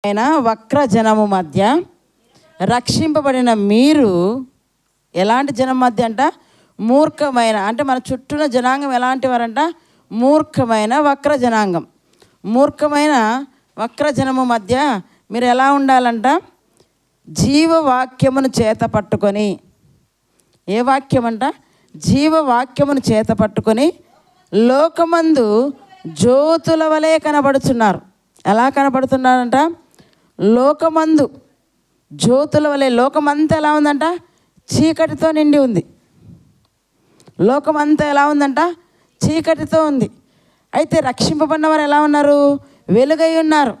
ఆయన వక్ర జనము మధ్య రక్షింపబడిన మీరు ఎలాంటి జనం మధ్య అంట? మూర్ఖమైన, అంటే మన చుట్టూన జనాంగం ఎలాంటి వారంట? మూర్ఖమైన వక్ర జనాంగం. మూర్ఖమైన వక్ర జనము మధ్య మీరు ఎలా ఉండాలంట? జీవవాక్యమును చేత పట్టుకొని. ఏ వాక్యం అంట? జీవవాక్యమును చేత పట్టుకొని లోకమందు జ్యోతుల వలె కనబడుచున్నారు. ఎలా కనబడుతున్నారంట? లోకమందు జ్యోతుల వలె. లోకమంతా ఎలా ఉందంట? చీకటితో నిండి ఉంది. లోకమంతా ఎలా ఉందంట? చీకటితో ఉంది. అయితే రక్షింపబడిన వారు ఎలా ఉన్నారు? వెలుగై ఉన్నారు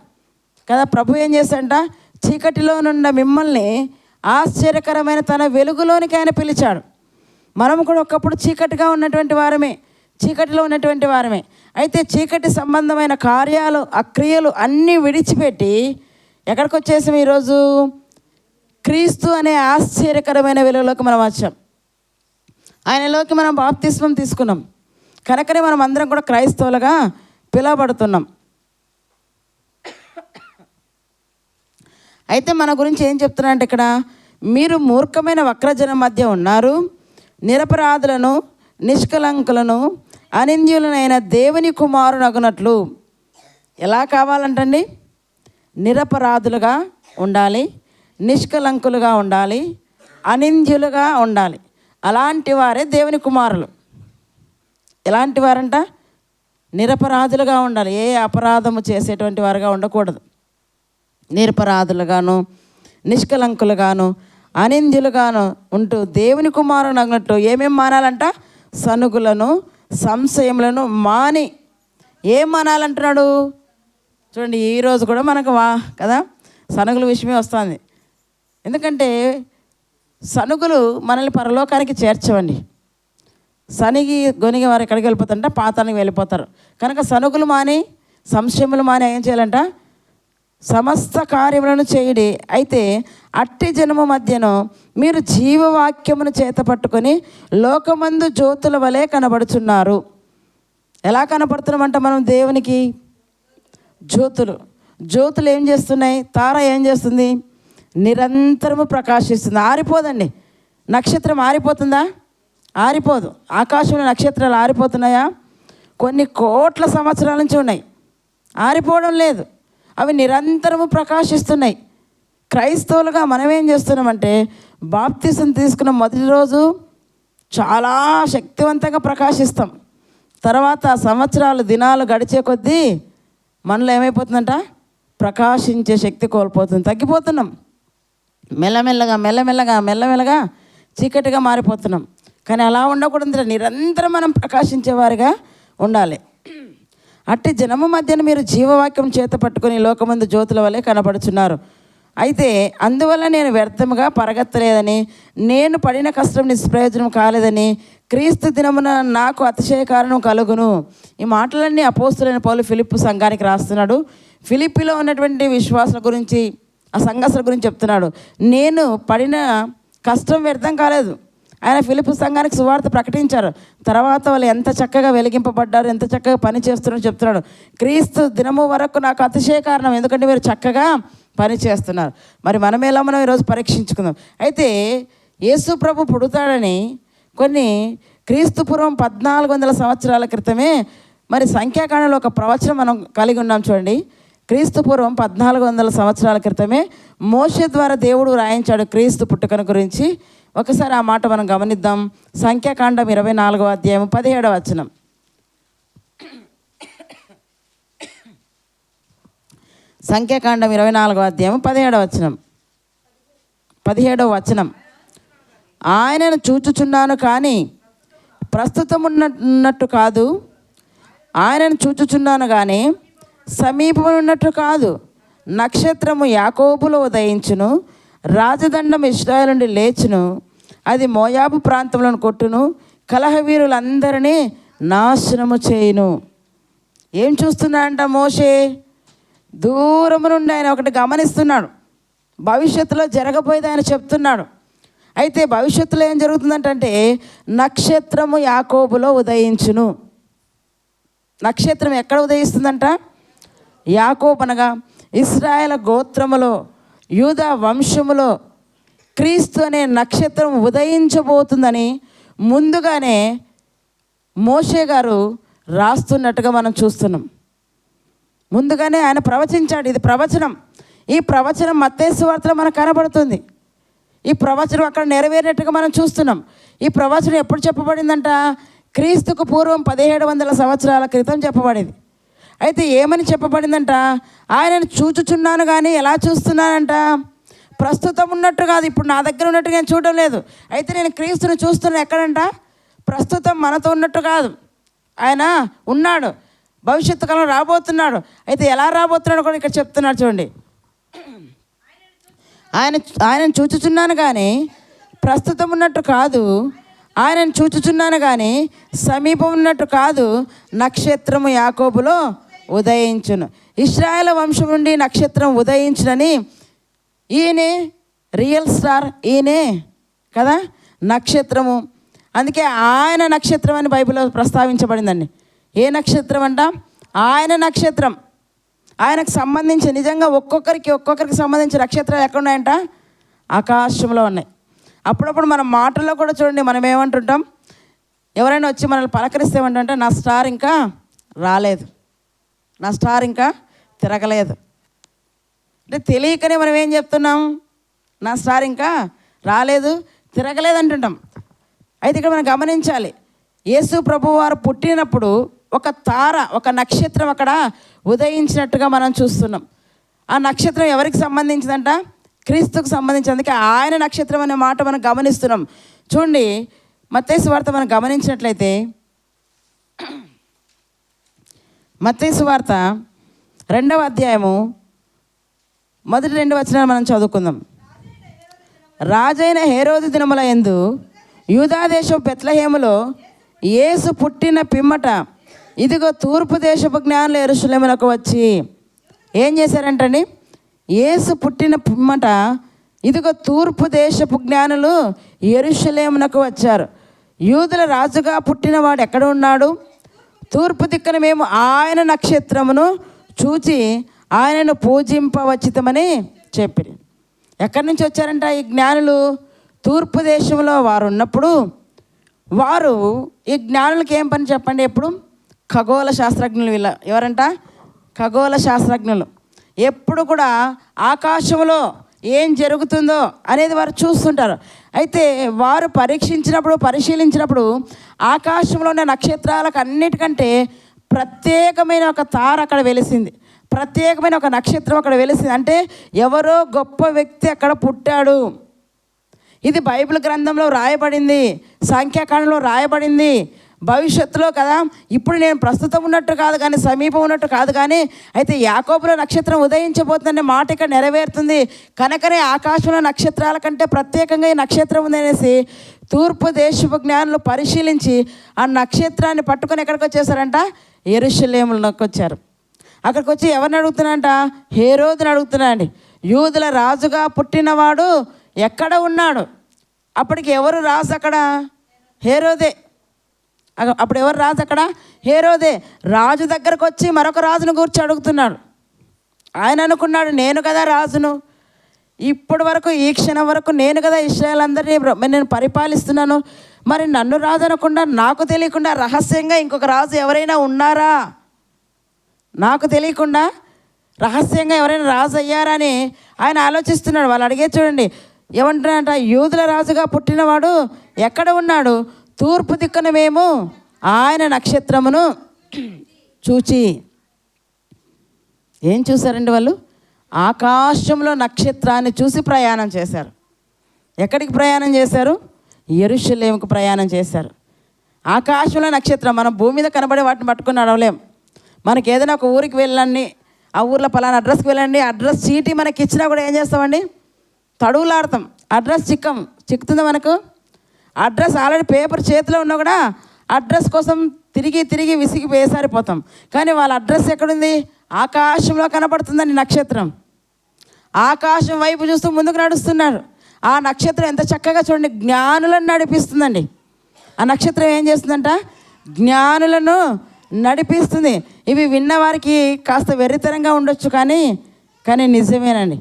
కదా. ప్రభు ఏం చేశాడంట? చీకటిలో నుండి మిమ్మల్ని ఆశ్చర్యకరమైన తన వెలుగులోనికి ఆయన పిలిచాడు. మనము కూడా ఒకప్పుడు చీకటిగా ఉన్నటువంటి వారమే, చీకటిలో ఉన్నటువంటి వారమే. అయితే చీకటి సంబంధమైన కార్యాలు, అక్రియలు అన్నీ విడిచిపెట్టి ఎక్కడికి వచ్చేసాం? ఈరోజు క్రీస్తు అనే ఆశ్చర్యకరమైన వెలుగులోకి మనం వచ్చాం. ఆయనలోకి మనం బాప్తిస్మం తీసుకున్నాం. కనుకనే మనం అందరం కూడా క్రైస్తవులుగా పిలువబడుతున్నాం. అయితే మన గురించి ఏం చెప్తున్నారంటే ఇక్కడ, మీరు మూర్ఖమైన వక్రజనం మధ్య ఉన్నారు, నిరపరాధులను, నిష్కలంకులను, అనింద్యులనైన దేవుని కుమారునగునట్లు. ఎలా కావాలంటండి? నిరపరాధులుగా ఉండాలి, నిష్కలంకులుగా ఉండాలి, అనింద్యులుగా ఉండాలి. అలాంటి వారే దేవుని కుమారులు. ఎలాంటి వారంట? నిరపరాధులుగా ఉండాలి. ఏ అపరాధము చేసేటువంటి వారుగా ఉండకూడదు. నిరపరాధులుగాను, నిష్కలంకులుగాను, అనింద్యులుగాను ఉంటూ దేవుని కుమారుని అన్నట్టు ఏమేమి మానాలంట? సనుగులను, సంశయములను మాని. ఏం మానాలంటున్నాడు చూడండి. ఈరోజు కూడా మనకు కదా సనుగుల విషయమే వస్తుంది. ఎందుకంటే సనుగులు మనల్ని పరలోకానికి చేర్చవండి. సనిగి గొనిగి వారు ఎక్కడికి వెళ్ళిపోతారంట? పాతానికి వెళ్ళిపోతారు. కనుక సనుగులు మాని, సంశయములు మాని ఏం చేయాలంట? సమస్త కార్యములను చేయుడి. అయితే అట్టి జనము మధ్యను మీరు జీవవాక్యమును చేత పట్టుకొని లోకమందు జ్యోతుల వలె కనబడుచున్నారు. ఎలా కనబడుతున్నామంట మనం దేవునికి? జ్యోతులు. జ్యోతులు ఏం చేస్తున్నాయి? తార ఏం చేస్తుంది? నిరంతరము ప్రకాశిస్తుంది. ఆరిపోదండి. నక్షత్రం ఆరిపోతుందా? ఆరిపోదు. ఆకాశంలో నక్షత్రాలు ఆరిపోతున్నాయా? కొన్ని కోట్ల సంవత్సరాల నుంచి ఉన్నాయి, ఆరిపోవడం లేదు. అవి నిరంతరము ప్రకాశిస్తున్నాయి. క్రైస్తవులుగా మనం ఏం చేస్తున్నామంటే, బాప్తిసం తీసుకున్న మొదటి రోజు చాలా శక్తివంతంగా ప్రకాశిస్తాం. తర్వాత సంవత్సరాలు, దినాలు గడిచే కొద్దీ మనలో ఏమైపోతుందంట? ప్రకాశించే శక్తి కోల్పోతుంది, తగ్గిపోతున్నాం. మెల్లమెల్లగా మెల్లమెల్లగా మెల్లమెల్లగా చీకటిగా మారిపోతున్నాం. కానీ అలా ఉండకూడదు. నిరంతరం మనం ప్రకాశించేవారిగా ఉండాలి. అట్టి జనము మధ్యన మీరు జీవవాక్యం చేత పట్టుకొని లోకమందు జ్యోతుల వలె కనపడుచున్నారు. అయితే అందువల్ల నేను వ్యర్థముగా పరగెత్తలేదని, నేను పడిన కష్టం నిష్ప్రయోజనం కాలేదని, క్రీస్తు దినమున నాకు అతిశయ కారణం కలుగును. ఈ మాటలన్నీ అపోస్తులైన పౌలు ఫిలిప్పు సంఘానికి రాస్తున్నాడు. ఫిలిప్పిలో ఉన్నటువంటి విశ్వాసుల గురించి, ఆ సంఘస్థుల గురించి చెప్తున్నాడు. నేను పడిన కష్టం వ్యర్థం కాలేదు. ఆయన ఫిలిప్పు సంఘానికి సువార్త ప్రకటించారు. తర్వాత వాళ్ళు ఎంత చక్కగా వెలిగింపబడ్డారు, ఎంత చక్కగా పని చేస్తున్నారో చెప్తున్నాడు. క్రీస్తు దినము వరకు నాకు అతిశయ కారణం, ఎందుకంటే మీరు చక్కగా పని చేస్తున్నారు. మరి మనం ఎలా మనం ఈరోజు పరీక్షించుకుందాం. అయితే యేసు ప్రభు పుడతాడని కొన్ని క్రీస్తు పూర్వం 1400 సంవత్సరాల క్రితమే మరి సంఖ్యాకాండంలో ఒక ప్రవచనం మనం కలిగి ఉన్నాం. చూడండి, క్రీస్తు పూర్వం 1400 సంవత్సరాల క్రితమే మోషే ద్వారా దేవుడు రాయించాడు క్రీస్తు పుట్టుకను గురించి. ఒకసారి ఆ మాట మనం గమనిద్దాం. సంఖ్యాకాండం 24వ అధ్యాయం 17వ వచనం. సంఖ్యాకాండం 24వ అధ్యాయం 17వ వచనం. 17వ వచనం. ఆయనను చూచుచున్నాను కానీ ప్రస్తుతం ఉన్నట్టు కాదు, ఆయనను చూచుచున్నాను కానీ సమీపమున్నట్టు కాదు. నక్షత్రము యాకోబులో ఉదయించును, రాజదండం ఇశ్రాయేలు నుండి లేచును, అది మోయాబు ప్రాంతంలో కొట్టును, కలహవీరులందరినీ నాశనము చేయును. ఏం చూస్తున్నాడంట మోషే? దూరము నుండి ఆయన ఒకటి గమనిస్తున్నాడు. భవిష్యత్తులో జరగబోయేది ఆయన చెప్తున్నాడు. అయితే భవిష్యత్తులో ఏం జరుగుతుందంటే, నక్షత్రము యాకోబులో ఉదయించును. నక్షత్రం ఎక్కడ ఉదయిస్తుందంట? యాకోబు అనగా ఇశ్రాయేలు గోత్రములో యూదా వంశములో క్రీస్తు అనే నక్షత్రం ఉదయించబోతుందని ముందుగానే మోషే గారు రాస్తున్నట్టుగా మనం చూస్తున్నాం. ముందుగానే ఆయన ప్రవచించాడు. ఇది ప్రవచనం. ఈ ప్రవచనం మత్తయి సువార్తలో మనకు కనబడుతుంది. ఈ ప్రవచనం అక్కడ నెరవేరినట్టుగా మనం చూస్తున్నాం. ఈ ప్రవచనం ఎప్పుడు చెప్పబడిందంట? క్రీస్తుకు పూర్వం 1700 సంవత్సరాల క్రితం చెప్పబడింది. అయితే ఏమని చెప్పబడిందంట? ఆయనను చూచుచున్నాను కానీ ఎలా చూస్తున్నానంట? ప్రస్తుతం ఉన్నట్టు కాదు, ఇప్పుడు నా దగ్గర ఉన్నట్టు నేను చూడడం లేదు. అయితే నేను క్రీస్తుని చూస్తున్నాను ఎక్కడంట? ప్రస్తుతం మనతో ఉన్నట్టు కాదు, ఆయన ఉన్నాడు, భవిష్యత్తు కాలం రాబోతున్నాడు. అయితే ఎలా రాబోతున్నాడు కూడా ఇక్కడ చెప్తున్నాడు చూడండి. ఆయనను చూచుచున్నాను కానీ ప్రస్తుతం ఉన్నట్టు కాదు, ఆయనను చూచుచున్నాను కానీ సమీపం ఉన్నట్టు కాదు, నక్షత్రము యాకోబులో ఉదయించును. ఇశ్రాయేలు వంశం నుండి నక్షత్రం ఉదయించునని, ఈయనే రియల్ స్టార్, ఈయనే కదా నక్షత్రము. అందుకే ఆయన నక్షత్రం అని బైబిల్లో ప్రస్తావించబడిందండి. ఏ నక్షత్రం అంట? ఆయన నక్షత్రం. ఆయనకు సంబంధించి నిజంగా ఒక్కొక్కరికి సంబంధించిన నక్షత్రాలు ఎక్కడ ఉన్నాయంట? ఆకాశంలో ఉన్నాయి. అప్పుడప్పుడు మన మాటల్లో కూడా చూడండి, మనం ఏమంటుంటాం? ఎవరైనా వచ్చి మనల్ని పలకరిస్తే ఏమంటుంటే, నా స్టార్ ఇంకా రాలేదు, నా స్టార్ ఇంకా తిరగలేదు. అంటే తెలియకనే మనం ఏం చెప్తున్నాం? నా స్టార్ ఇంకా రాలేదు, తిరగలేదు అంటుంటాం. అయితే ఇక్కడ మనం గమనించాలి, యేసు ప్రభువు వారు పుట్టినప్పుడు ఒక తార, ఒక నక్షత్రం అక్కడ ఉదయించినట్టుగా మనం చూస్తున్నాం. ఆ నక్షత్రం ఎవరికి సంబంధించిందంట? క్రీస్తుకు సంబంధించి. అందుకే ఆయన నక్షత్రం అనే మాట మనం గమనిస్తున్నాం. చూడండి, మత్తయి సువార్త మనం గమనించినట్లయితే, మత్తయి సువార్త 2వ అధ్యాయము మొదటి 2 వచనాలు మనం చదువుకుందాం. రాజైన హేరోదు దినముల యందు యూదాదేశం బెత్లెహేములో యేసు పుట్టిన పిమ్మట ఇదిగో తూర్పు దేశపు జ్ఞానులు యెరూషలేమునకు వచ్చి ఏం చేశారంటండి? యేసు పుట్టిన పిమ్మట ఇదిగో తూర్పు దేశపు జ్ఞానులు యెరూషలేమునకు వచ్చారు. యూదుల రాజుగా పుట్టినవాడు ఎక్కడ ఉన్నాడు? తూర్పు దిక్కున మేము ఆయన నక్షత్రమును చూచి ఆయనను పూజింపవచ్చితమని చెప్పిరి. ఎక్కడి నుంచి వచ్చారంట ఈ జ్ఞానులు? తూర్పు దేశంలో వారు ఉన్నప్పుడు వారు, ఈ జ్ఞానులకి ఏం పని చెప్పండి? ఎప్పుడు ఖగోళ శాస్త్రజ్ఞులు. వీళ్ళ ఎవరంట? ఖగోళ శాస్త్రజ్ఞులు. ఎప్పుడు కూడా ఆకాశంలో ఏం జరుగుతుందో అనేది వారు చూస్తుంటారు. అయితే వారు పరిశీలించినప్పుడు ఆకాశంలో ఉన్న నక్షత్రాలకు అన్నిటికంటే ప్రత్యేకమైన ఒక తార అక్కడ వెలిసింది, ప్రత్యేకమైన ఒక నక్షత్రం అక్కడ వెలిసింది. అంటే ఎవరో గొప్ప వ్యక్తి అక్కడ పుట్టాడు. ఇది బైబిల్ గ్రంథంలో రాయబడింది, సంఖ్యాకాండంలో రాయబడింది. భవిష్యత్తులో కదా, ఇప్పుడు నేను ప్రస్తుతం ఉన్నట్టు కాదు కానీ, సమీపం ఉన్నట్టు కాదు కానీ, అయితే యాకోబులో నక్షత్రం ఉదయించబోతుందనే మాట ఇక్కడ నెరవేరుతుంది. కనుకనే ఆకాశంలో నక్షత్రాల కంటే ప్రత్యేకంగా ఈ నక్షత్రం ఉందనేసి తూర్పు దేశపు జ్ఞానులు పరిశీలించి ఆ నక్షత్రాన్ని పట్టుకొని ఎక్కడికి వచ్చేసారంట? యెరూషలేములోకి వచ్చారు. అక్కడికి వచ్చి ఎవరిని అడుగుతున్నారంట? హేరోదుని అడుగుతున్నారండి. యూదుల రాజుగా పుట్టినవాడు ఎక్కడ ఉన్నాడు? అప్పటికి ఎవరు రాజు అక్కడ? హేరోదే. అప్పుడు ఎవరు రాజు అక్కడ? హేరోదే. రాజు దగ్గరకు వచ్చి మరొక రాజును గురించి అడుగుతున్నాడు. ఆయన అనుకున్నాడు, నేను కదా రాజును, ఇప్పటి వరకు ఈ క్షణం వరకు నేను కదా ఇశ్రాయేల్ అందరినీ నేను పరిపాలిస్తున్నాను, మరి నన్ను రాజు అనకుండా, నాకు తెలియకుండా రహస్యంగా ఇంకొక రాజు ఎవరైనా ఉన్నారా? నాకు తెలియకుండా రహస్యంగా ఎవరైనా రాజు అయ్యారా అని ఆయన ఆలోచిస్తున్నాడు. వాళ్ళు అడిగే చూడండి, ఏమంటున్నారంట? యూదుల రాజుగా పుట్టినవాడు ఎక్కడ ఉన్నాడు? తూర్పు దిక్కున మేము ఆయన నక్షత్రమును చూచి. ఏం చూశారండి వాళ్ళు? ఆకాశంలో నక్షత్రాన్ని చూసి ప్రయాణం చేశారు. ఎక్కడికి ప్రయాణం చేశారు? యెరూషలేముకు ప్రయాణం చేశారు. ఆకాశంలో నక్షత్రం. మనం భూమి మీద కనబడే వాటిని పట్టుకుని నడవలేం. మనకి ఏదైనా ఒక ఊరికి వెళ్ళండి, ఆ ఊర్లో పలానా అడ్రస్కి వెళ్ళండి, అడ్రస్ చీటీ మనకి ఇచ్చినా కూడా ఏం చేస్తామండి? తడువులాడతాం. అడ్రస్ చిక్కుతుందా మనకు? అడ్రస్ ఆల్రెడీ పేపర్ చేతిలో ఉన్నా కూడా అడ్రస్ కోసం తిరిగి విసిగి వేసారిపోతాం. కానీ వాళ్ళ అడ్రస్ ఎక్కడుంది? ఆకాశంలో కనపడుతుందండి నక్షత్రం. ఆకాశం వైపు చూస్తూ ముందుకు నడుస్తున్నారు. ఆ నక్షత్రం ఎంత చక్కగా చూడండి, జ్ఞానులను నడిపిస్తుందండి. ఆ నక్షత్రం ఏం చేస్తుందంట? జ్ఞానులను నడిపిస్తుంది. ఇవి విన్నవారికి కాస్త వెర్రితనంగా ఉండొచ్చు, కానీ నిజమేనండి.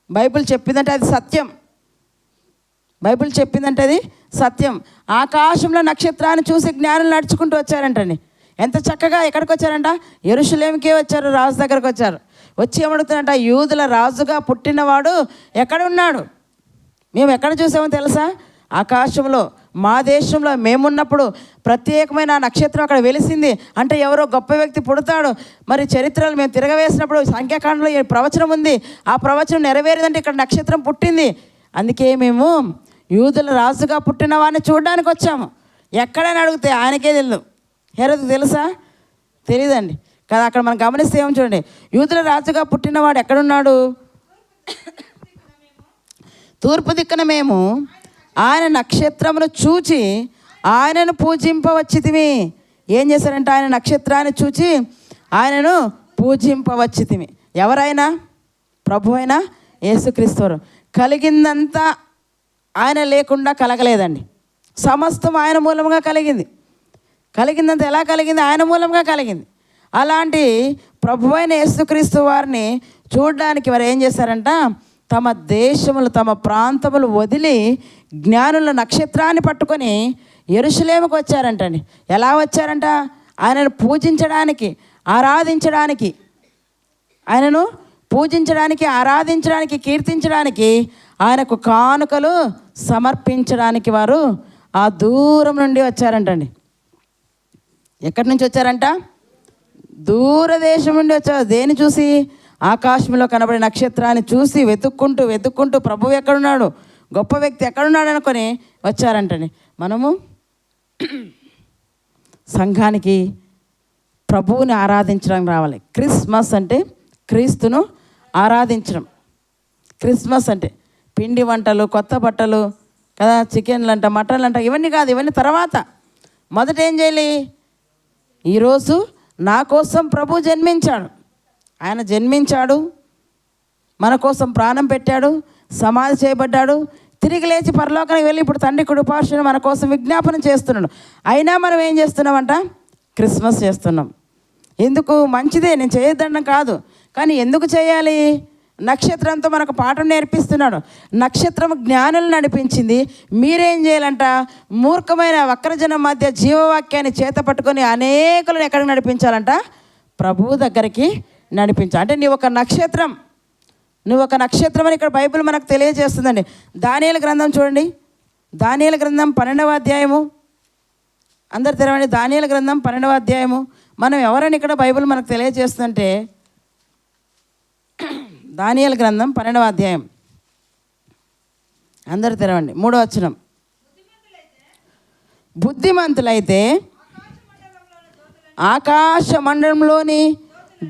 బైబిల్ చెప్పిందంటే అది సత్యం. బైబిల్ చెప్పిందంటే అది సత్యం. ఆకాశంలో నక్షత్రాన్ని చూసి జ్ఞానులు నడుచుకుంటూ వచ్చారంటండి. ఎంత చక్కగా ఎక్కడికి వచ్చారంట? యెరూషలేముకే వచ్చారు, రాజు దగ్గరకు వచ్చారు. వచ్చి ఏమడుగుతారంట, యూదుల రాజుగా పుట్టినవాడు ఎక్కడ ఉన్నాడు? మేము ఎక్కడ చూసామో తెలుసా? ఆకాశంలో, మా దేశంలో మేమున్నప్పుడు ప్రత్యేకమైన నక్షత్రం అక్కడ వెలిసింది. అంటే ఎవరో గొప్ప వ్యక్తి పుడతాడు. మరి చరిత్రలు మేము తిరగవేసినప్పుడు సంఖ్యాకాండంలో ఈ ప్రవచనం ఉంది. ఆ ప్రవచనం నెరవేరిందంటే ఇక్కడ నక్షత్రం పుట్టింది. అందుకే మేము యూదుల రాజుగా పుట్టిన వాడిని చూడడానికి వచ్చాము. ఎక్కడైనా అడిగితే ఆయనకే తెలియదు. హేరోదుకు తెలుసా? తెలియదండి కదా. అక్కడ మనం గమనిస్తే ఏమో చూడండి, యూదుల రాజుగా పుట్టినవాడు ఎక్కడున్నాడు? తూర్పు దిక్కున మేము ఆయన నక్షత్రమును చూచి ఆయనను పూజింపవచ్చితిమి. ఏం చేశారంటే ఆయన నక్షత్రాన్ని చూచి ఆయనను పూజింపవచ్చితిమి. ఎవరైనా? ప్రభు అయినా యేసుక్రీస్తు. కలిగిందంతా ఆయన లేకుండా కలగలేదండి. సమస్తం ఆయన మూలంగా కలిగింది. కలిగిందంతా ఎలా కలిగింది? ఆయన మూలంగా కలిగింది. అలాంటి ప్రభు అయిన యేసుక్రీస్తు వారిని చూడడానికి వారు ఏం చేశారంట? తమ దేశములు, తమ ప్రాంతములు వదిలి జ్ఞానుల నక్షత్రాన్ని పట్టుకొని యెరూషలేముకు వచ్చారంటండి. ఎలా వచ్చారంట? ఆయనను పూజించడానికి, ఆరాధించడానికి, ఆయనను పూజించడానికి, ఆరాధించడానికి, కీర్తించడానికి, ఆయనకు కానుకలు సమర్పించడానికి వారు ఆ దూరం నుండి వచ్చారంటండి. ఎక్కడి నుంచి వచ్చారంట? దూరదేశం నుండి వచ్చారు. దేని చూసి? ఆకాశంలో కనబడే నక్షత్రాన్ని చూసి వెతుక్కుంటూ ప్రభువు ఎక్కడున్నాడు, గొప్ప వ్యక్తి ఎక్కడున్నాడు అనుకొని వచ్చారంటండి. మనము సంఘానికి ప్రభువుని ఆరాధించడానికి రావాలి. క్రిస్మస్ అంటే క్రీస్తును ఆరాధించడం. క్రిస్మస్ అంటే పిండి వంటలు, కొత్త బట్టలు కదా, చికెన్లు అంట, మటన్లు అంట, ఇవన్నీ కాదు. ఇవన్నీ తర్వాత. మొదట ఏం చేయాలి? ఈరోజు నా కోసం ప్రభు జన్మించాడు. ఆయన జన్మించాడు, మన కోసం ప్రాణం పెట్టాడు, సమాధి చేయబడ్డాడు, తిరిగి లేచి పరలోకానికి వెళ్ళి ఇప్పుడు తండ్రి కుడిపార్శ్వన మన కోసం విజ్ఞాపన చేస్తున్నాడు. అయినా మనం ఏం చేస్తున్నామంట? క్రిస్మస్ చేస్తున్నాం. ఎందుకు? మంచిదే, నేను చేయొద్దడం కాదు. కానీ ఎందుకు చేయాలి? నక్షత్రంతో మనకు పాఠం నేర్పిస్తున్నాడు. నక్షత్రం జ్ఞానులు నడిపించింది. మీరేం చేయాలంట? మూర్ఖమైన వక్రజనం మధ్య జీవవాక్యాన్ని చేత పట్టుకొని అనేకులను ఎక్కడికి నడిపించాలంట? ప్రభువు దగ్గరికి నడిపించాలి. అంటే నువ్వు ఒక నక్షత్రం అని ఇక్కడ బైబిల్ మనకు తెలియజేస్తుందండి. దానియేలు గ్రంథం చూడండి. దానియేలు గ్రంథం 12వ అధ్యాయము. అందరు తెరవండి. దానియేలు గ్రంథం 12వ అధ్యాయము. మనం ఎవరని ఇక్కడ బైబిల్ మనకు తెలియజేస్తుందంటే దానియేలు గ్రంథం 12వ అధ్యాయం. అందరు తెరవండి. 3వ వచనం. బుద్ధిమంతులైతే ఆకాశ మండలంలోని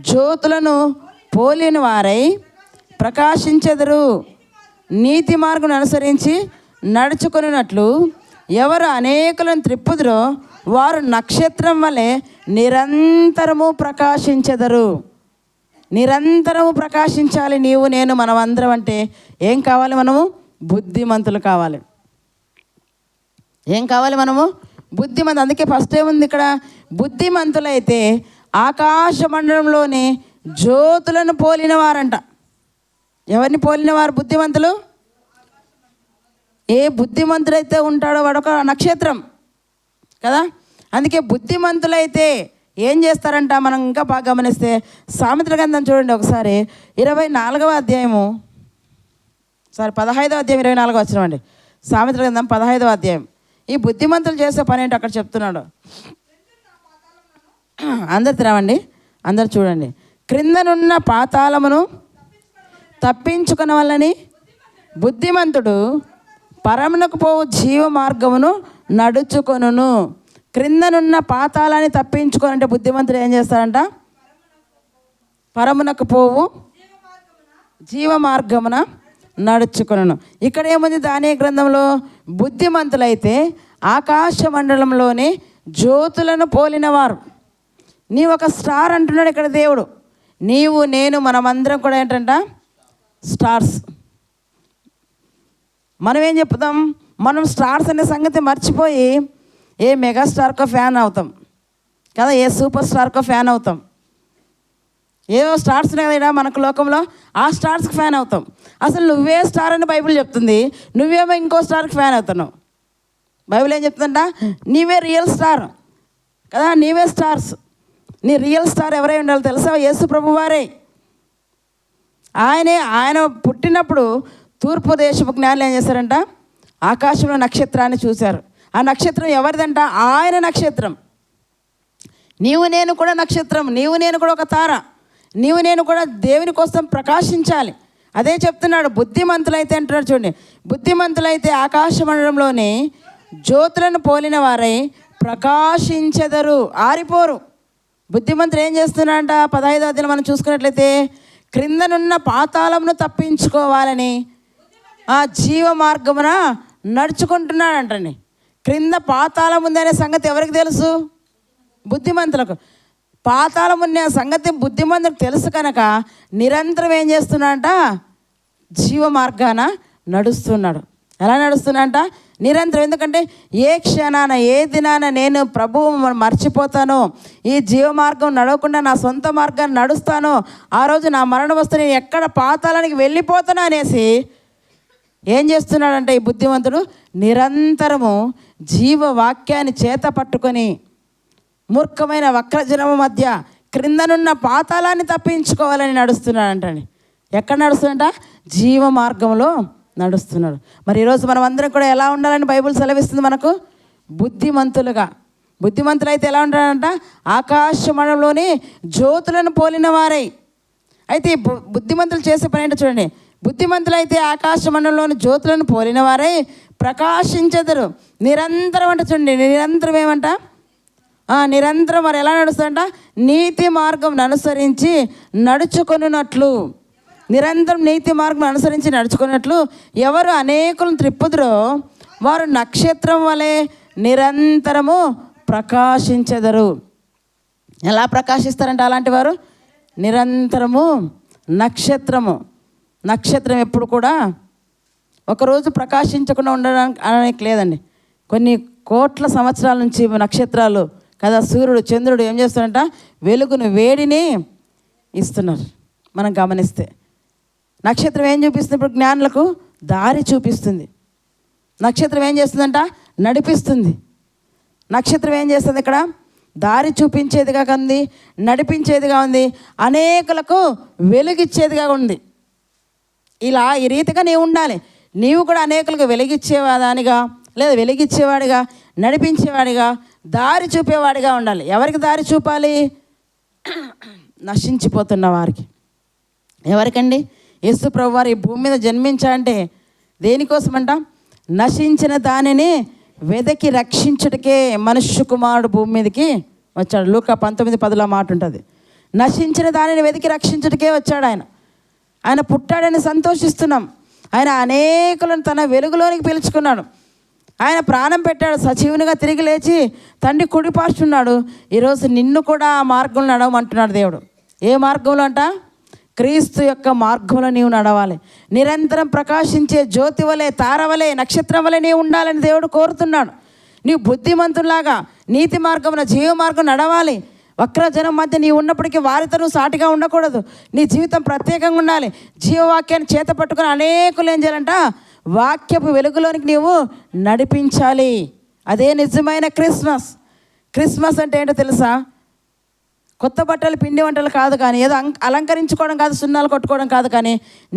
జ్యోతులను పోలిన వారై ప్రకాశించెదరు. నీతి మార్గం అనుసరించి నడుచుకున్నట్లు ఎవరు అనేకులను త్రిప్పుదురో వారు నక్షత్రం వలె నిరంతరము ప్రకాశించెదరు. నిరంతరము ప్రకాశించాలి. నీవు, నేను, మనమందరం. అంటే ఏం కావాలి? మనము బుద్ధిమంతులు కావాలి. ఏం కావాలి? మనము బుద్ధిమంతులు. అందుకే ఫస్ట్ ఏముంది ఇక్కడ? బుద్ధిమంతులైతే ఆకాశ మండలంలోని జ్యోతులను పోలిన వారంట. ఎవరిని పోలినవారు? బుద్ధిమంతులు. ఏ బుద్ధిమంతులైతే ఉంటాడో వాడొక నక్షత్రం కదా. అందుకే బుద్ధిమంతులైతే ఏం చేస్తారంట? మనం ఇంకా బాగా గమనిస్తే సామెతల గ్రంథం చూడండి ఒకసారి. 24వ అధ్యాయము, 15వ అధ్యాయం 24వ వచనం అండి. సామెతల గ్రంథం 15వ అధ్యాయం. ఈ బుద్ధిమంతులు చేసే పని ఏంటో అక్కడ చెప్తున్నాడు. అందరు తిరవండి, అందరు చూడండి. క్రిందనున్న పాతాళమును తప్పించుకున్న వల్లని బుద్ధిమంతుడు పరమునకు పోవు జీవ మార్గమును నడుచుకొనును. క్రిందనున్న పాతాళాన్ని తప్పించుకోనంటే బుద్ధిమంతుడు ఏం చేస్తారంట? పరమునకు పోవు జీవ మార్గమున నడుచుకొనును. ఇక్కడ ఏముంది? దానియేలు గ్రంథంలో బుద్ధిమంతులైతే ఆకాశ మండలంలోని జ్యోతులను పోలినవారు. నీవు ఒక స్టార్ అంటున్నాడు ఇక్కడ దేవుడు. నీవు, నేను, మనమందరం కూడా ఏంటంట? స్టార్స్. మనం ఏం చెప్తాం? మనం స్టార్స్ అనే సంగతి మర్చిపోయి ఏ మెగాస్టార్కో ఫ్యాన్ అవుతాం కదా, ఏ సూపర్ స్టార్కో ఫ్యాన్ అవుతాం ఏవో స్టార్స్ ఉన్నాయి కదా మనకు లోకంలో, ఆ స్టార్స్కి ఫ్యాన్ అవుతాం. అసలు నువ్వే స్టార్ అని బైబిల్ చెప్తుంది, నువ్వేమో ఇంకో స్టార్కి ఫ్యాన్ అవుతున్నావు. బైబిల్ ఏం చెప్తుందంట, నీవే రియల్ స్టార్ కదా, నీవే స్టార్స్. నీ రియల్ స్టార్ ఎవరై ఉండాలో తెలుసా? యేసు ప్రభు వారే. ఆయన పుట్టినప్పుడు తూర్పు దేశపు జ్ఞానులు ఏం చేశారంట, ఆకాశంలో నక్షత్రాన్ని చూశారు. ఆ నక్షత్రం ఎవరిదంట? ఆయన నక్షత్రం. నీవు నేను కూడా నక్షత్రం, నీవు నేను కూడా ఒక తార, నీవు నేను కూడా దేవుని కోసం ప్రకాశించాలి. అదే చెప్తున్నాడు. బుద్ధిమంతులైతే అంటున్నాడు చూడండి, బుద్ధిమంతులైతే ఆకాశ మండలంలోని జ్యోతులను పోలిన వారై ప్రకాశించెదరు, ఆరిపోరు. బుద్ధిమంతులు ఏం చేస్తున్నాడంట? 15వ అధ్యాయం మనం చూసుకున్నట్లయితే, క్రిందనున్న పాతాళమును తప్పించుకోవాలని ఆ జీవ మార్గమున నడుచుకుంటున్నాడంటండి. క్రింద పాతాళం ఉందనే సంగతి ఎవరికి తెలుసు? బుద్ధిమంతులకు. పాతాళం ఉన్న సంగతి బుద్ధిమంతులకు తెలుసు కనుక నిరంతరం ఏం చేస్తున్నాడంట? జీవ మార్గాన నడుస్తున్నాడు. ఎలా నడుస్తున్నాడంట? నిరంతరం. ఎందుకంటే ఏ క్షణాన ఏ దినాన నేను ప్రభువు మర్చిపోతానో, ఈ జీవ మార్గం నడవకుండా నా సొంత మార్గాన్ని నడుస్తానో, ఆ రోజు నా మరణం వస్తే నేను ఎక్కడ పాతాళానికి వెళ్ళిపోతాను అనేసి ఏం చేస్తున్నాడంటే ఈ బుద్ధిమంతుడు నిరంతరము జీవవాక్యాన్ని చేత పట్టుకొని మూర్ఖమైన వక్రజనము మధ్య క్రిందనున్న పాతాళాన్ని తప్పించుకోవాలని నడుస్తున్నాడంటండి. ఎక్కడ నడుస్తున్నాడంట? జీవ మార్గంలో నడుస్తున్నాడు. మరి ఈరోజు మనం అందరం కూడా ఎలా ఉండాలని బైబిల్ సెలవిస్తుంది మనకు? బుద్ధిమంతులుగా. బుద్ధిమంతులు అయితే ఎలా ఉంటారంట? ఆకాశ మండలంలోని జ్యోతులను పోలిన వారై. అయితే బుద్ధిమంతులు చేసే పని ఏంటో చూడండి. బుద్ధిమంతులు అయితే ఆకాశ మండలంలోని జ్యోతులను పోలిన వారై ప్రకాశించెదరు. నిరంతరం అంట చూడండి, నిరంతరం ఏమంట? నిరంతరం మరి ఎలా నడుస్తుందంట? నీతి మార్గం అనుసరించి నడుచుకొనున్నట్లు. నిరంతరం నీతి మార్గం అనుసరించి నడుచుకున్నట్లు ఎవరు అనేకులను త్రిప్పుదురో వారు నక్షత్రం వలె నిరంతరము ప్రకాశించెదరు. ఎలా ప్రకాశిస్తారంటే అలాంటి వారు? నిరంతరము నక్షత్రము. నక్షత్రం ఎప్పుడు కూడా ఒకరోజు ప్రకాశించకుండా ఉండడానికి అనడానికి లేదండి. కొన్ని కోట్ల సంవత్సరాల నుంచి నక్షత్రాలు కదా, సూర్యుడు చంద్రుడు ఏం చేస్తారంట? వెలుగును వేడిని ఇస్తున్నారు. మనం గమనిస్తే నక్షత్రం ఏం చూపిస్తుంది? ఇప్పుడు జ్ఞానులకు దారి చూపిస్తుంది. నక్షత్రం ఏం చేస్తుందంట? నడిపిస్తుంది. నక్షత్రం ఏం చేస్తుంది? ఇక్కడ దారి చూపించేదిగా ఉంది, నడిపించేదిగా ఉంది, అనేకులకు వెలుగిచ్చేదిగా ఉంది. ఇలా ఈ రీతిగా నీవు ఉండాలి. నీవు కూడా అనేకులకు వెలిగిచ్చేవాదానిగా, లేదా వెలిగిచ్చేవాడిగా, నడిపించేవాడిగా, దారి చూపేవాడిగా ఉండాలి. ఎవరికి దారి చూపాలి? నశించిపోతున్న వారికి. ఎవరికండి? యేసు ప్రభు వారు ఈ భూమి మీద జన్మించాలంటే దేనికోసమంట? నశించిన దానిని వెదకి రక్షించుటకే మనుష్య కుమారుడు భూమి మీదకి వచ్చాడు. లూకా 19:10 మాట ఉంటుంది. నశించిన దానిని వెతికి రక్షించుటకే వచ్చాడు ఆయన. ఆయన పుట్టాడని సంతోషిస్తున్నాం. ఆయన అనేకులను తన వెలుగులోనికి పిలుచుకున్నాడు. ఆయన ప్రాణం పెట్టాడు, సజీవునిగా తిరిగి లేచి తండ్రి కుడిపార్చున్నాడు. ఈరోజు నిన్ను కూడా ఆ మార్గంలో నడవమంటున్నాడు దేవుడు. ఏ మార్గంలో అంట? క్రీస్తు యొక్క మార్గంలో నీవు నడవాలి. నిరంతరం ప్రకాశించే జ్యోతి వలె, తార వలె, నక్షత్రం వలె నీవు ఉండాలని దేవుడు కోరుతున్నాడు. నీవు బుద్ధిమంతులాగా నీతి మార్గమున జీవ మార్గం నడవాలి. వక్రజనం మధ్య నీవు ఉన్నప్పటికీ వారితో నువ్వు సాటిగా ఉండకూడదు. నీ జీవితం ప్రత్యేకంగా ఉండాలి. జీవవాక్యాన్ని చేత పట్టుకుని అనేకులు ఏం చేయాలంట? వాక్యపు వెలుగులోనికి నీవు నడిపించాలి. అదే నిజమైన క్రిస్మస్. క్రిస్మస్ అంటే ఏంటో తెలుసా? కొత్త బట్టలు, పిండి వంటలు కాదు, కానీ ఏదో అలంకరించుకోవడం కాదు, సున్నాలు కొట్టుకోవడం కాదు, కానీ